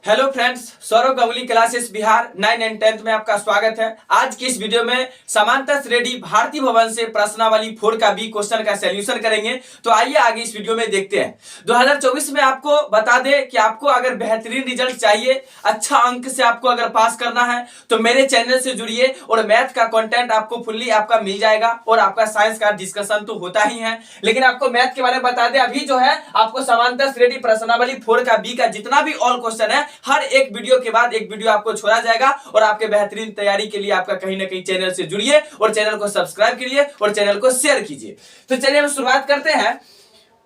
Hello friends, Saurav Ganguly classes Bihar 9 and 10th में आपका स्वागत है। आज की इस वीडियो में समांतर श्रेणी भारती भवन से प्रश्नावली 4 का बी क्वेश्चन का सॉल्यूशन करेंगे। तो आइए आगे इस वीडियो में देखते हैं। 2024 में आपको बता दें कि आपको अगर बेहतरीन रिजल्ट चाहिए, अच्छा अंक से आपको अगर पास करना है तो मेरे चैनल से जुड़िए और मैथ का कंटेंट आपको फुल्ली आपका मिल जाएगा और आपका साइंस का डिस्कशन तो होता ही है, लेकिन आपको मैथ के बारे में बता दें, अभी जो है आपको समांतर श्रेणी प्रश्नावली 4 का बी का जितना भी ऑल क्वेश्चन है हर एक वीडियो के बाद एक वीडियो आपको छोड़ा जाएगा और आपके बेहतरीन तैयारी के लिए आपका कहीं ना कहीं चैनल से जुड़िए और चैनल को सब्सक्राइब कीजिए और चैनल को शेयर कीजिए। तो चलिए हम शुरुआत करते हैं।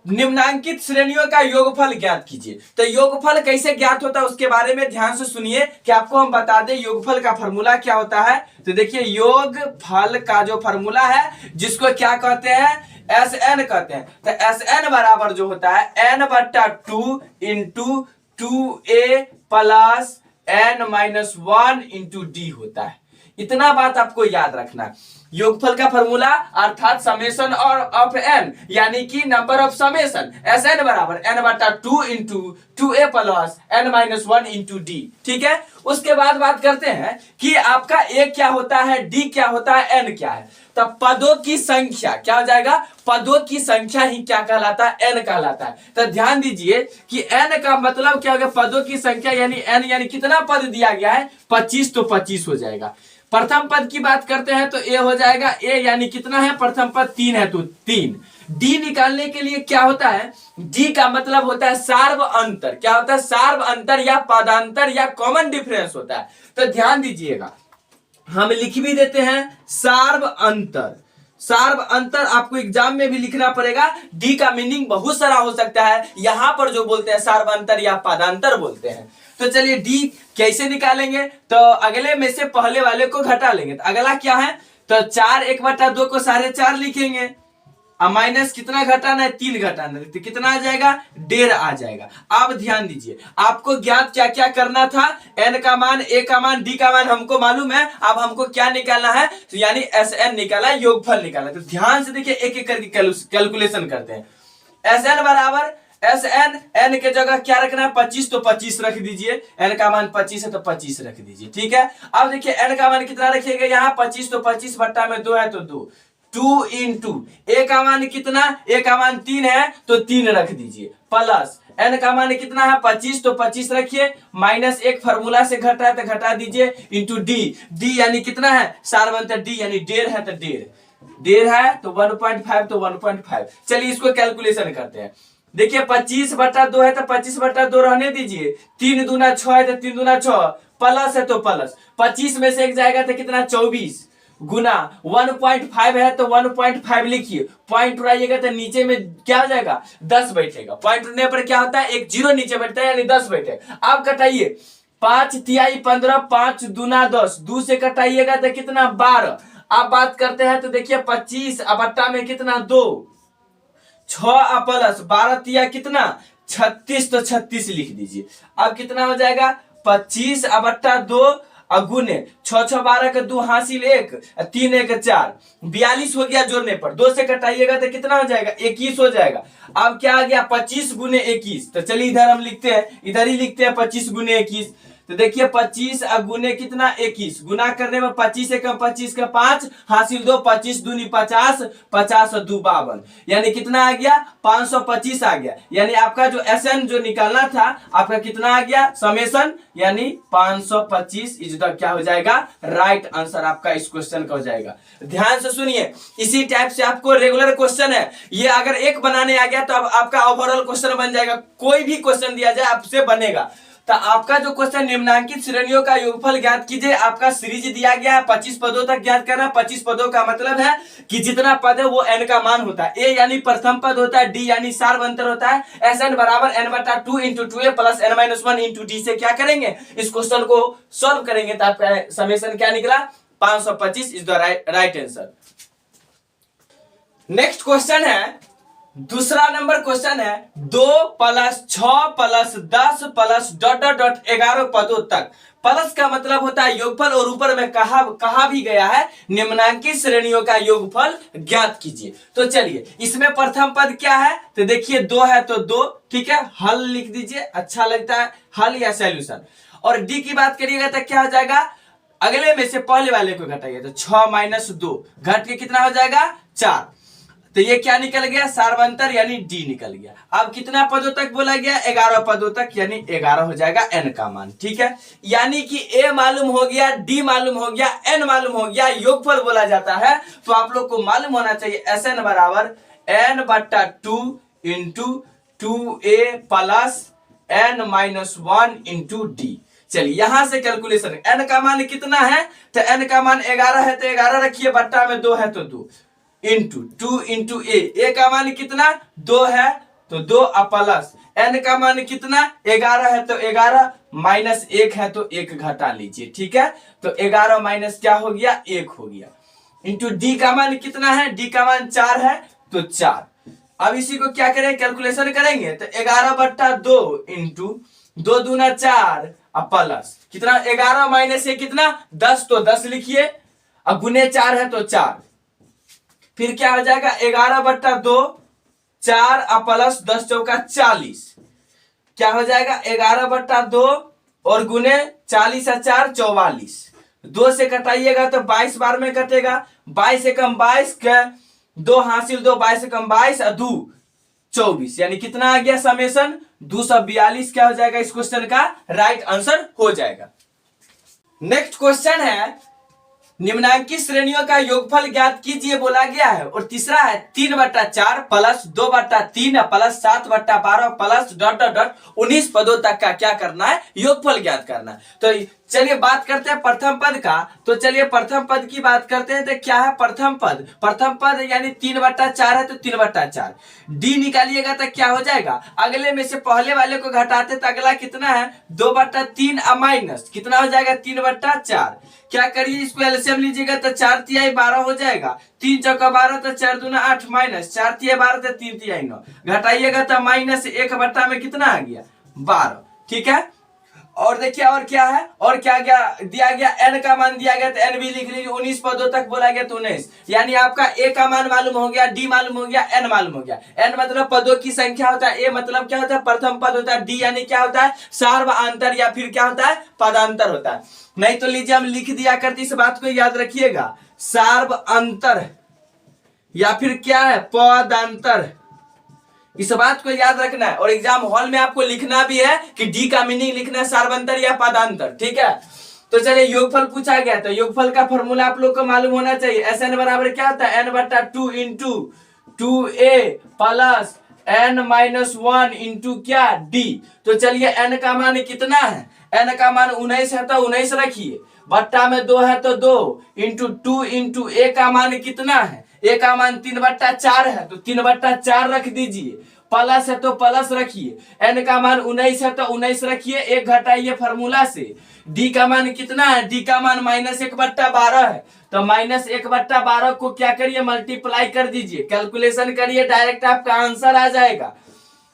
निम्नांकित श्रेणियों का योगफल ज्ञात कीजिए। तो योगफल कैसे ज्ञात होता है उसके बारे में ध्यान से सुनिए कि आपको हम बता दें योगफल का फॉर्मूला क्या होता है। तो देखिए योगफल का जो फॉर्मूला है जिसको क्या कहते हैं, एस एन कहते हैं। तो एस एन बराबर जो होता है n/2 into 2a plus n-1 into D होता है। इतना बात आपको याद रखना है। योगफल का फॉर्मूला अर्थात समेशन और ऑफ एन यानी कि number of summation S n बराबर n/2 into 2a plus n-1 into D. ठीक है, उसके बाद बात करते हैं कि आपका a क्या होता है, d क्या होता है, n क्या है। तब पदों की संख्या क्या हो जाएगा, पदों की संख्या ही क्या कहलाता है, n कहलाता है। तो ध्यान दीजिए कि n का मतलब क्या हो गया, पदों की संख्या यानी n यानी कितना पद दिया गया है 25, तो 25 हो जाएगा। प्रथम पद की बात करते हैं तो a हो जाएगा, a यानी कितना है, प्रथम पद 3 है तो 3। d निकालने के लिए क्या होता है, d का मतलब होता है सार्व अंतर। क्या होता है, सार्व अंतर या पदांतर या कॉमन डिफरेंस होता है। तो ध्यान दीजिएगा, हम लिख भी देते हैं सार्व अंतर। सार्व अंतर आपको एग्जाम में भी लिखना पड़ेगा। डी का मीनिंग बहुत सारा हो सकता है, यहां पर जो बोलते हैं सार्व अंतर या पदांतर बोलते हैं। तो चलिए डी कैसे निकालेंगे, तो अगले में से पहले वाले को घटा लेंगे। तो अगला क्या है, तो 4 1/2 को 4.5 लिखेंगे। अब माइनस कितना घटाना है, 3 घटाना है, तो कितना आ जाएगा, 1.5 आ जाएगा। अब ध्यान दीजिए, आपको ज्ञात क्या क्या करना था, n का मान, a का मान, d का मान हमको मालूम है। अब हमको क्या निकालना है, तो यानी एस एन निकाला है, योगफल निकाला। तो ध्यान से देखिए एक एक करके कैलकुलेशन करते हैं। एस एन बराबर एस एन, एन के जगह क्या रखना है 25, तो 25 रख दीजिए। एन का मान 25 है तो 25 रख दीजिए। ठीक है, अब देखिए एन का मान कितना रखिएगा, यहाँ 25, तो 25 बट्टा में 2 है तो 2 इंटू ए का मान कितना, ए का मान 3 है तो 3 रख दीजिए, प्लस एन का मान कितना है 25, तो 25 रखिए, माइनस 1 फार्मूला से घटा है तो घटा दीजिए, इंटू डी। डी यानी कितना है, सार्वंतर डी यानी 1.5 है तो 1.5 है तो 1.5 तो 1.5। चलिए इसको कैलकुलेशन करते हैं। देखिए 25/2 है तो 25/2 रहने दीजिए, 3 दूना 6 है तो 3 दूना 6, प्लस है तो प्लस 25 में से एक जाएगा तो कितना 24 गुना 1.5 है तो 1.5 लिखिए, पॉइंट उड़ाइएगा तो नीचे में क्या हो जाएगा 10 बैठेगा। पॉइंट उड़ने पर क्या होता है, एक जीरो नीचे बैठता है यानी 10 बैठेगा। आप कटाइए 5 तिहाई 15, 5 दूना 10, 2 से कटाइएगा तो कितना 12। आप बात करते हैं तो देखिए 25 बट्टा में कितना 2, 6 प्लस 12 तिया कितना 36, तो 36 लिख दीजिए। अब कितना हो जाएगा 25/2 गुने 6 6 12 का 2 हासिल 1, 3 1 4, 42 हो गया। जोड़ने पर 2 से कटाइएगा तो कितना हो जाएगा 21 हो जाएगा। अब क्या आ गया 25 गुने 21। तो चलिए इधर हम लिखते हैं, इधर ही लिखते हैं 25 गुने 21। तो देखिए 25 गुने कितना 21, गुना करने में 25 1 25 का 5 हासिल 2, 25 दूनी 50, 50 और 2 52, यानी कितना आ गया 525 आ गया। यानी आपका जो एस एन जो निकालना था आपका कितना आ गया, समेशन यानी 525 इज द क्या हो जाएगा, राइट आंसर आपका इस क्वेश्चन का हो जाएगा। ध्यान से सुनिए, इसी टाइप से आपको रेगुलर क्वेश्चन है, ये अगर एक बनाने आ गया तो अब आपका ओवरऑल क्वेश्चन बन जाएगा। कोई भी क्वेश्चन दिया जाए आपसे बनेगा। तो आपका जो क्वेश्चन निम्नांकित श्रेणियों का योगफल ज्ञात कीजिए, आपका सीरीज दिया गया है 25 पदों तक ज्ञात करना। 25 पदों का मतलब है कि जितना पद है वो n का मान होता है। a यानी प्रथम पद होता है, d यानी सार्वंतर होता है। एस एन बराबर n/2 into 2a plus n-1 into D से क्या करेंगे, इस क्वेश्चन को सॉल्व करेंगे तो आपका समेशन क्या निकला 525 is the right answer. Next question है दूसरा नंबर क्वेश्चन है 2 plus 6 plus 10 plus dot dot dot 11 पदों तक। प्लस का मतलब होता है योगफल, और ऊपर में कहा भी गया है निम्नांकित श्रेणियों का योगफल ज्ञात कीजिए। तो चलिए इसमें प्रथम पद क्या है, तो देखिए 2 है तो 2, ठीक है, हल लिख दीजिए, अच्छा लगता है हल या सॉल्यूशन। और डी की बात करिएगा तो क्या हो जाएगा, अगले में से पहले वाले को घटाइए, तो 6 माइनस 2 घट के कितना हो जाएगा 4। तो ये क्या निकल गया, सार्वंतर यानी डी निकल गया। अब कितना पदों तक बोला गया, 11 पदों तक, यानी 11 हो जाएगा एन का मान, ठीक है। यानी कि ए मालूम हो गया, डी मालूम हो गया, एन मालूम हो गया, योगफल बोला जाता है। तो आप लोग को मालूम होना चाहिए एस एन बराबर एन बट्टा 2 into 2a plus n minus 1 into d. चलिए यहां से कैलकुलेशन, एन का मान कितना है, तो एन का मान 11 है तो 11 रखिए, बट्टा में 2 है तो 2 इंटू 2 इंटू ए का मान कितना 2 है तो 2 प्लस एन का मान कितना 11 है तो 11 माइनस 1 है तो 1 घटा लीजिए, ठीक है। तो 11 माइनस क्या हो गया 1 हो गया, इंटू डी का मान कितना है, डी का मान 4 है तो 4। अब इसी को क्या करें, कैलकुलेशन करेंगे, तो 11 बट्टा 2 इंटू 2 दूना 4 प्लस कितना 11 माइनस ये कितना 10, तो 10 लिखिए, अब गुने 4 है तो 4, फिर क्या हो जाएगा 11 बट्टा 2 4 प्लस 10 चौका 40, क्या हो जाएगा 11 बट्टा 2 और गुने 40 है 4 44, 2 से कटाइएगा तो 22 बार में कटेगा, 22 से कम 22 के 2 हासिल 2, 22 से कम 22 और 2 24, यानी कितना आ गया समेशन 242 क्या हो जाएगा, इस क्वेश्चन का राइट आंसर हो जाएगा। नेक्स्ट क्वेश्चन है निम्नांकित श्रेणियों का योगफल ज्ञात कीजिए बोला गया है। और तीसरा है 3/4 plus 2/3 plus 7/12 plus dot dot dot 19 पदों तक का क्या करना है, योगफल ज्ञात करना है। तो चलिए बात करते हैं प्रथम पद का। तो चलिए प्रथम पद की बात करते हैं, तो क्या है प्रथम पद, प्रथम पद यानी 3/4 है तो 3/4, डी निकालिएगा तो क्या हो जाएगा, अगले में से पहले वाले को घटाते तो अगला कितना है 2/3 माइनस कितना हो जाएगा 3/4। क्या करिए इसको एलसीएम लीजिएगा तो 4 तिहाई 12 हो जाएगा, 3 चौका 12 तो 4 दूना 8 माइनस 4 तिहाई 12 तो 3 तिहाई 9, घटाइएगा तो माइनस 1 बट्टा में कितना आ गया 12, ठीक है। और देखिए और क्या है, और क्या दिया गया एन का मान दिया गया, तो एन भी लिख लीजिए, 19 पदों तक बोला गया तो 19, यानी आपका ए का मान मालूम हो गया, डी मालूम हो गया, एन मालूम हो गया। एन मतलब पदों की संख्या होता है, ए मतलब क्या होता है प्रथम पद होता है, डी यानी क्या होता है सार्वआंतर या फिर क्या होता है पदांतर होता है। नहीं तो लीजिए हम लिख दिया करते, इस बात को याद रखिएगा, सार्वअंतर या फिर क्या है पदांतर, इस बात को याद रखना है। और एग्जाम हॉल में आपको लिखना भी है कि डी का मीनिंग लिखना है सार्वंतर या पदांतर, ठीक है। तो चलिए योगफल पूछा गया, तो योगफल का फॉर्मूला आप लोग को मालूम होना चाहिए, एस एन बराबर क्या होता है n/2 into 2a plus n minus 1 into क्या d। तो चलिए n का मान कितना है, n का मान 19 है तो 19 रखिए, बट्टा में 2 है तो 2 इंटू 2 इंटू a का मान कितना है, ए का मान 3/4 है तो 3/4 रख दीजिए, प्लस है तो प्लस रखिए, एन का मान 19 है तो 19 रखिए, एक घटाइए फार्मूला से, डी का मान कितना है, डी का मान -1/12 है तो -1/12 को क्या करिए मल्टीप्लाई कर दीजिए, कैलकुलेशन करिए, डायरेक्ट आपका आंसर आ जाएगा।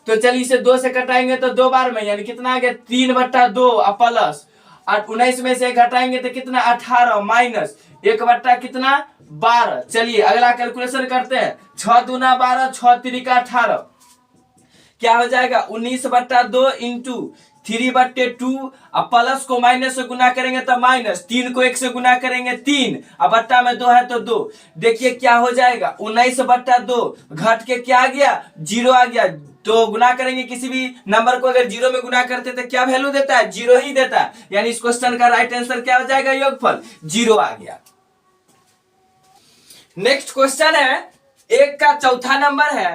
तो चलिए इसे 2 से कटाएंगे तो 2 बार में, यानी कितना आ गया 3/2 प्लस 19 में से घटाएंगे तो कितना 18 माइनस 1 कितना 12। चलिए अगला कैलकुलेशन करते हैं, 6 दूना 12 6 तिरिका 18, क्या हो जाएगा 19/2 इंटू 3/2, अब प्लस को माइनस से गुना करेंगे तो माइनस, 3 को 1 से गुना करेंगे 3, अब बट्टा में 2 है तो 2, देखिए क्या हो जाएगा 19/2 घट के क्या आ गया 0 आ गया। तो गुना करेंगे किसी भी नंबर को अगर 0 में गुना करते तो क्या वैल्यू देता है 0 ही देता है, यानी इस क्वेश्चन का राइट आंसर क्या हो जाएगा योगफल 0 आ गया। नेक्स्ट क्वेश्चन है, एक का चौथा नंबर है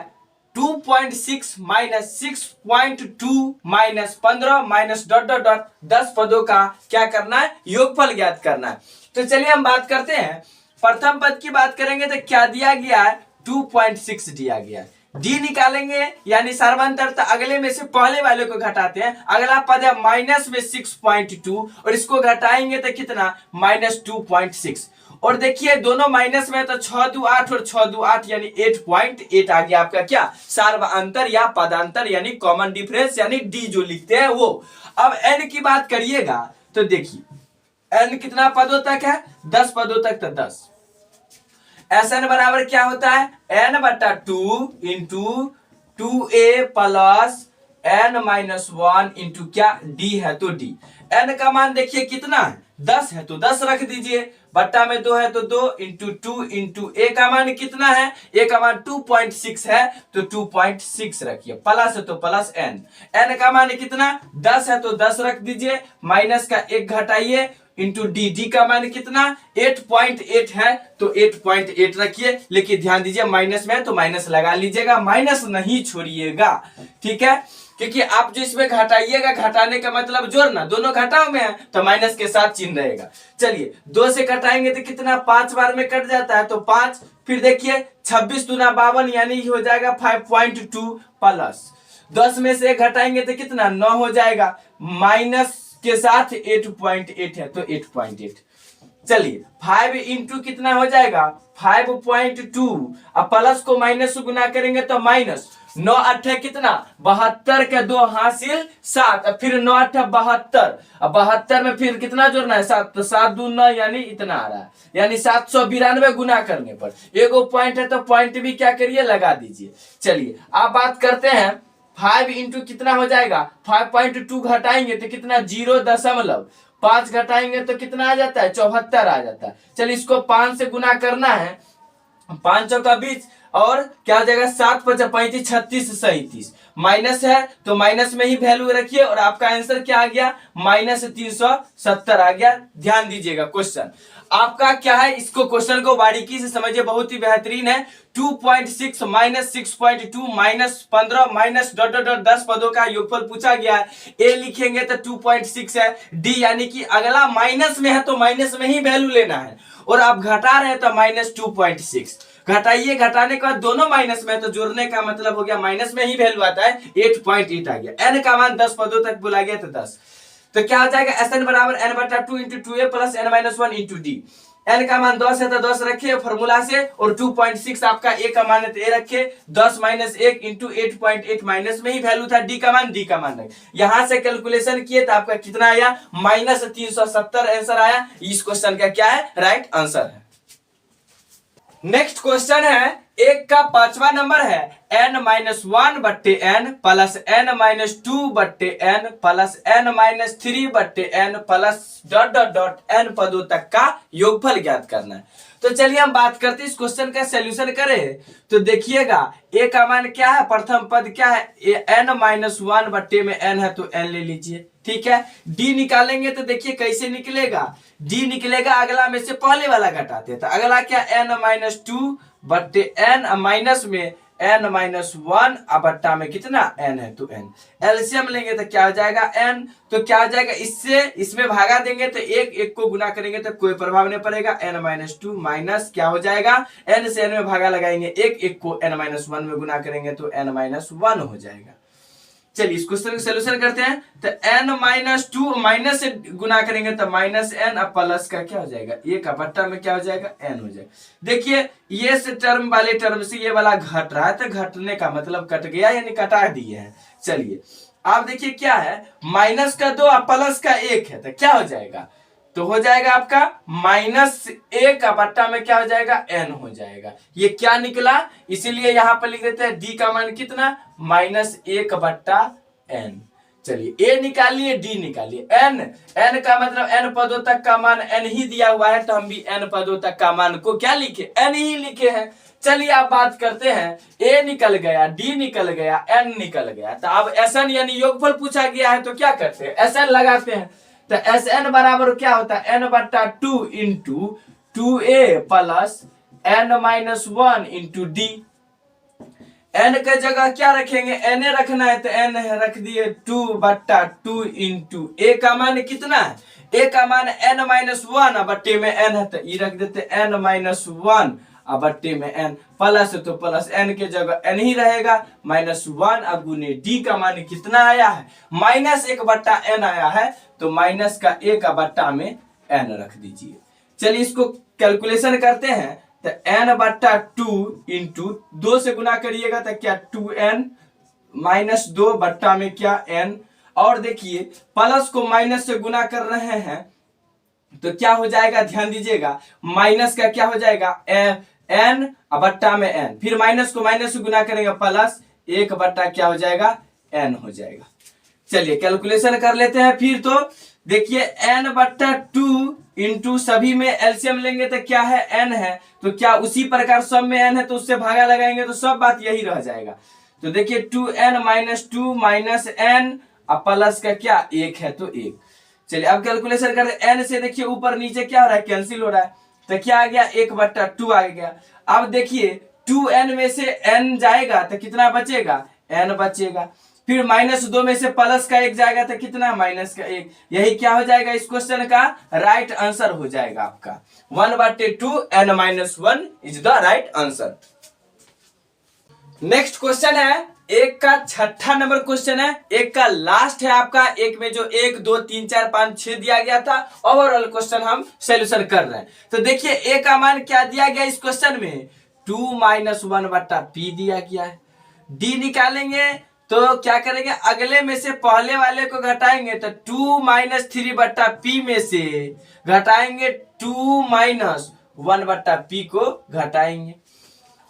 2.6 minus 6.2 minus 15 minus dot dot dot 10 पदों का क्या करना है योगफल ज्ञात करना है। तो चलिए हम बात करते हैं, प्रथम पद की बात करेंगे तो क्या दिया गया है 2.6 दिया गया है, डी निकालेंगे यानी सर्वांतर, तो अगले में से पहले वाले को घटाते हैं, अगला पद है माइनस में 6.2 और इसको घटाएंगे तो कितना -2.6, और देखिए दोनों माइनस में तो 6 2 8 और 6 2 8 यानी 8.8 आ गया आपका क्या सार्वअंतर या पदांतर यानी कॉमन डिफरेंस यानी डी जो लिखते हैं वो। अब एन की बात करिएगा तो देखिए एन कितना पदों तक है 10 पदों तक तो 10 एस एन बराबर क्या होता है एन बटा 2 into 2a plus n minus 1 into क्या d है तो d। n का मान देखिए कितना है 10 है तो 10 रख दीजिए, बट्टा में 2 है तो 2 इंटू 2 इंटू a का मान कितना है a का मान 2.6 है तो 2.6 रखिए, प्लस है तो प्लस n का मान कितना 10 है तो 10 रख दीजिए, माइनस का 1 घटाइए इंटू डी का मान कितना 8.8 है तो 8.8 रखिए। लेकिन ध्यान दीजिए माइनस में है तो माइनस लगा लीजिएगा, माइनस नहीं छोड़िएगा, ठीक है, क्योंकि आप जो इसमें घटाइएगा घटाने का मतलब जोड़ना, दोनों घटाओ में है तो माइनस के साथ चिन्ह रहेगा। चलिए 2 से घटाएंगे तो कितना 5 बार में कट जाता है तो 5, फिर देखिए 26 दूना 52 यानी हो जाएगा 5.2 प्लस 10 में से घटाएंगे तो कितना 9 हो जाएगा, माइनस के साथ 8.8 है तो 8.8। चलिए 5 इंटू कितना हो जाएगा 5.2, अब प्लस को माइनस से गुना करेंगे तो माइनस 9 8 कितना 72 के 2 हासिल 7, अब फिर 9 8 72, अब 72 में फिर कितना जोड़ना है 7 तो 7 2 9 यानी इतना आ रहा है, यानी 792 गुना करने पर एगो पॉइंट है तो पॉइंट भी क्या करिए लगा दीजिए। चलिए आप बात करते हैं 5 इंटू कितना हो जाएगा 5.2 घटाएंगे तो कितना 0.5 घटाएंगे तो कितना आ जाता है 74 आ जाता है। चलिए इसको 5 से गुना करना है, 5 चौका 20 और क्या हो जाएगा 7 5 35 36 37, माइनस है तो माइनस में ही वैल्यू रखिए और आपका आंसर क्या आ गया -370 आ गया। ध्यान दीजिएगा क्वेश्चन आपका क्या है, इसको क्वेश्चन को बारीकी से समझिए, बहुत ही बेहतरीन है। 2.6 minus 6.2 minus 15 minus dot dot dot 10 पदों का योगफल पूछा गया है। ए लिखेंगे तो 2.6 है, डी यानी कि अगला माइनस में है तो माइनस में ही वैल्यू लेना है और आप घटा रहे हैं तो -2.6 घटाइए, घटाने के बाद दोनों माइनस में तो जोड़ने का मतलब हो गया माइनस में ही वैल्यू आता है 8.8 आ गया। एन का मान 10 पदों तक बोला गया तो 10, तो क्या हो जाएगा एस एन बराबर एन बटा 2 into 2a plus n minus 1 into d. N का मान 10 है तो 10 रखिए फॉर्मूला से और 2.6 आपका ए का मान है तो ए रखिए, 10 माइनस 1 इंटू 8.8 माइनस में ही वैल्यू था डी का मान रखिए। यहां से कैलकुलेशन किए तो आपका कितना आया -370 आंसर आया। इस क्वेश्चन का क्या है राइट आंसर है। नेक्स्ट क्वेश्चन है एक का 5वां नंबर है n-1 बट्टे n प्लस n-2 बट्टे n प्लस n-3 बट्टे n plus dot dot dot n पदों तक का योगफल ज्ञात करना है। तो चलिए हम बात करते हैं इस क्वेश्चन का सॉल्यूशन करें तो देखिएगा a का मान क्या है, प्रथम पद क्या है n-1 बट्टे में n है तो n ले लीजिए, ठीक है। d निकालेंगे तो देखिए कैसे निकलेगा, d निकलेगा अगला में से पहले वाला घटाते तो अगला क्या n-2 बट्टे n माइनस में n-1 बट्टा में कितना n है तो n, एलसीएम लेंगे तो क्या हो जाएगा n, तो क्या हो जाएगा इससे इसमें भागा देंगे तो एक एक को गुना करेंगे तो कोई प्रभाव नहीं पड़ेगा, n-2 माइनस क्या हो जाएगा n से n में भागा लगाएंगे एक एक को n-1 में गुना करेंगे तो n-1 हो जाएगा। चलिए इस क्वेश्चन का सॉल्यूशन करते हैं तो n-2 माइनस से गुना करेंगे तो माइनस n अब प्लस का क्या हो जाएगा ए का बट्टा में क्या हो जाएगा n हो जाएगा। देखिए ये से टर्म वाले टर्म से ये वाला घट रहा है तो घटने का मतलब कट गया यानी कटा दिए हैं। चलिए आप देखिए क्या है माइनस का 2 अब प्लस का 1 है तो क्या हो जाएगा, तो हो जाएगा आपका -1 का बट्टा में क्या हो जाएगा n हो जाएगा। ये क्या निकला इसीलिए यहां पर लिख देते हैं d का मान कितना -1 बट्टा n। चलिए a निकालिए d निकालिए, n का मतलब n पदों तक का मान n ही दिया हुआ है तो हम भी n पदों तक का मान को क्या लिखे n ही लिखे हैं। चलिए आप बात करते हैं a निकल गया d निकल गया n निकल गया, तो अब SN यानी योगफल पूछा गया है तो क्या करते हैं SN लगाते हैं। तो SN बराबर क्या होता है n बट्टा 2 into 2a plus n-1 into d। n के जगह क्या रखेंगे n रखना है तो n रख दिए 2 बट्टा 2 इंटू a का मान कितना है, a का मान n-1 बट्टे में n है तो ई रख देते n-1 बट्टे में n, प्लस तो प्लस n के जगह n ही रहेगा -1 गुने d का मान कितना आया है -1 बट्टा n आया है तो माइनस का 1 बट्टा में n रख दीजिए। चलिए इसको कैलकुलेशन करते हैं तो n बट्टा 2 इंटू 2 से गुना करिएगा तो क्या 2n माइनस 2 बट्टा में क्या n, और देखिए प्लस को माइनस से गुना कर रहे हैं तो क्या हो जाएगा, ध्यान दीजिएगा, माइनस का क्या हो जाएगा n बट्टा में n, फिर माइनस को माइनस से गुना करेंगे प्लस 1 बट्टा क्या हो जाएगा n हो जाएगा। चलिए कैलकुलेशन कर लेते हैं फिर। तो देखिए n बट्टा 2 इंटू सभी में एलसीएम लेंगे तो क्या है n है, तो क्या उसी प्रकार सब में n है तो उससे भागा लगाएंगे तो सब बात यही रह जाएगा। तो देखिए 2n माइनस 2 माइनस n अब प्लस का क्या 1 है तो 1। चलिए अब कैलकुलेशन करते n से, देखिए ऊपर नीचे क्या हो रहा है, कैंसिल हो रहा है, तो क्या आ गया 1 बट्टा 2 आ गया। अब देखिए 2n में से n जाएगा तो कितना बचेगा, n बचेगा, फिर माइनस 2 में से प्लस का 1 जाएगा तो कितना, माइनस का 1। यही क्या हो जाएगा इस क्वेश्चन का राइट आंसर हो जाएगा आपका 1/2 n minus 1 is the right answer. Next question है एक का 6ठा नंबर क्वेश्चन है, एक का लास्ट है आपका, एक में जो 1 2 3 4 5 6 दिया गया था, ओवरऑल क्वेश्चन हम सोल्यूशन कर रहे हैं। तो देखिए a का मान क्या दिया गया इस क्वेश्चन में, 2 माइनस 1 बट्टा p दिया गया है। d निकालेंगे तो क्या करेंगे, अगले में से पहले वाले को घटाएंगे तो 2 माइनस 3 बट्टा p में से घटाएंगे 2 माइनस 1 बट्टा p को घटाएंगे।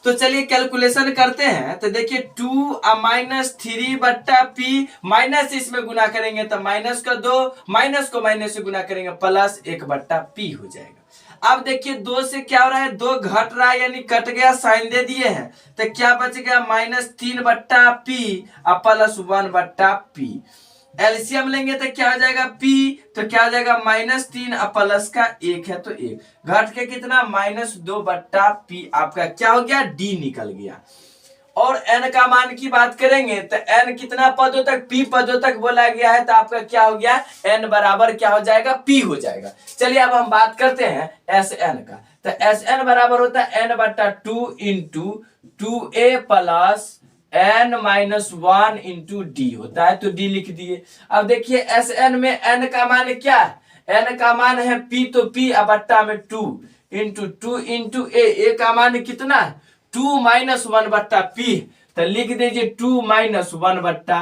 तो चलिए कैलकुलेशन करते हैं। तो देखिए 2 माइनस 3 बट्टा p माइनस इसमें गुना करेंगे तो माइनस का 2, माइनस को माइनस से गुना करेंगे प्लस 1 बट्टा p हो जाएगा। अब देखिए 2 से क्या हो रहा है, 2 घट रहा है यानी कट गया, साइन दे दिए हैं तो क्या बच गया माइनस 3 बट्टा p और प्लस 1 बट्टा p। एलसीएम लेंगे तो क्या हो जाएगा p, तो क्या हो जाएगा माइनस 3 और प्लस का 1 है तो 1, घट के कितना माइनस 2 बट्टा p, आपका क्या हो गया d निकल गया। और n का मान की बात करेंगे तो n कितना पदों तक, p पदों तक बोला गया है तो आपका क्या हो गया n बराबर क्या हो जाएगा p हो जाएगा। चलिए अब हम बात करते हैं Sn का। तो Sn बराबर होता है n बट्टा 2 into 2a plus n minus 1 into D होता है तो d लिख दिए। अब देखिए Sn में n का मान क्या है, n का मान है p, तो p बट्टा में 2 इंटू 2 इंटू a का मान कितना है 2 माइनस 1 बट्टा p, तो लिख दीजिए 2 माइनस 1 बट्टा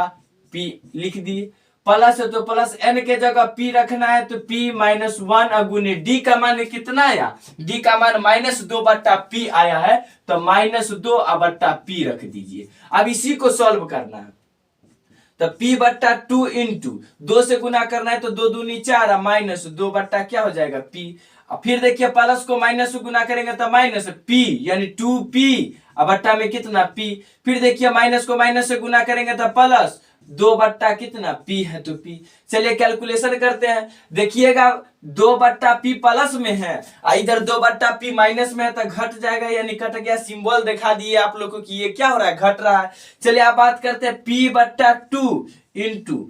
p लिख दिए। प्लस है तो प्लस n के जगह p रखना है तो p माइनस 1 अगुने d का मान कितना आया, d का मान माइनस 2 बट्टा p आया है तो माइनस 2 बट्टा p रख दीजिए। अब इसी को सॉल्व करना है तो p बट्टा 2 इंटू 2 से गुना करना है तो 2 दूनी 4 माइनस 2 बट्टा क्या हो जाएगा p। अब फिर देखिए प्लस को माइनस से गुना करेंगे तो माइनस p यानी 2p बट्टा में कितना p, फिर देखिए माइनस को माइनस से गुना करेंगे तो प्लस 2 बट्टा कितना p है तो p। चलिए कैलकुलेशन करते हैं, देखिएगा 2 बट्टा p प्लस में है, इधर 2 बट्टा p माइनस में है तो घट जाएगा यानी कट गया, सिंबल दिखा दिए आप लोग को कि ये क्या हो रहा है, घट रहा है। चलिए आप बात करते हैं p बट्टा 2 इंटू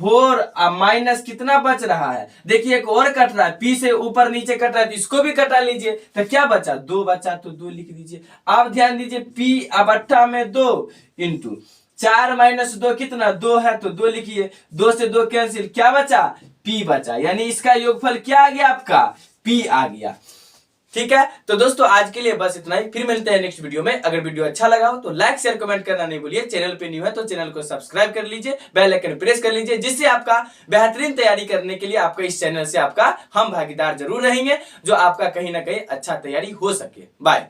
4 माइनस कितना बच रहा है, देखिए एक और कट रहा है, p से ऊपर नीचे कट रहा है तो इसको भी कटा लीजिए तो क्या बचा 2 बचा तो 2 लिख दीजिए। आप ध्यान दीजिए p बट्टा में 2 इंटू 4 माइनस 2 कितना 2 है तो 2 लिखिए, 2 से 2 कैंसिल, क्या बचा p बचा, यानी इसका योगफल क्या आ गया आपका p आ गया। ठीक है, तो दोस्तों आज के लिए बस इतना ही, फिर मिलते हैं नेक्स्ट वीडियो में। अगर वीडियो अच्छा लगा हो तो लाइक शेयर कमेंट करना नहीं भूलिए, चैनल पे न्यू है तो चैनल को सब्सक्राइब कर लीजिए, बेल आइकन प्रेस कर लीजिए, जिससे आपका बेहतरीन तैयारी करने के लिए आपका इस चैनल से आपका हम भागीदार जरूर रहेंगे, जो आपका कहीं ना कहीं अच्छा तैयारी हो सके। बाय।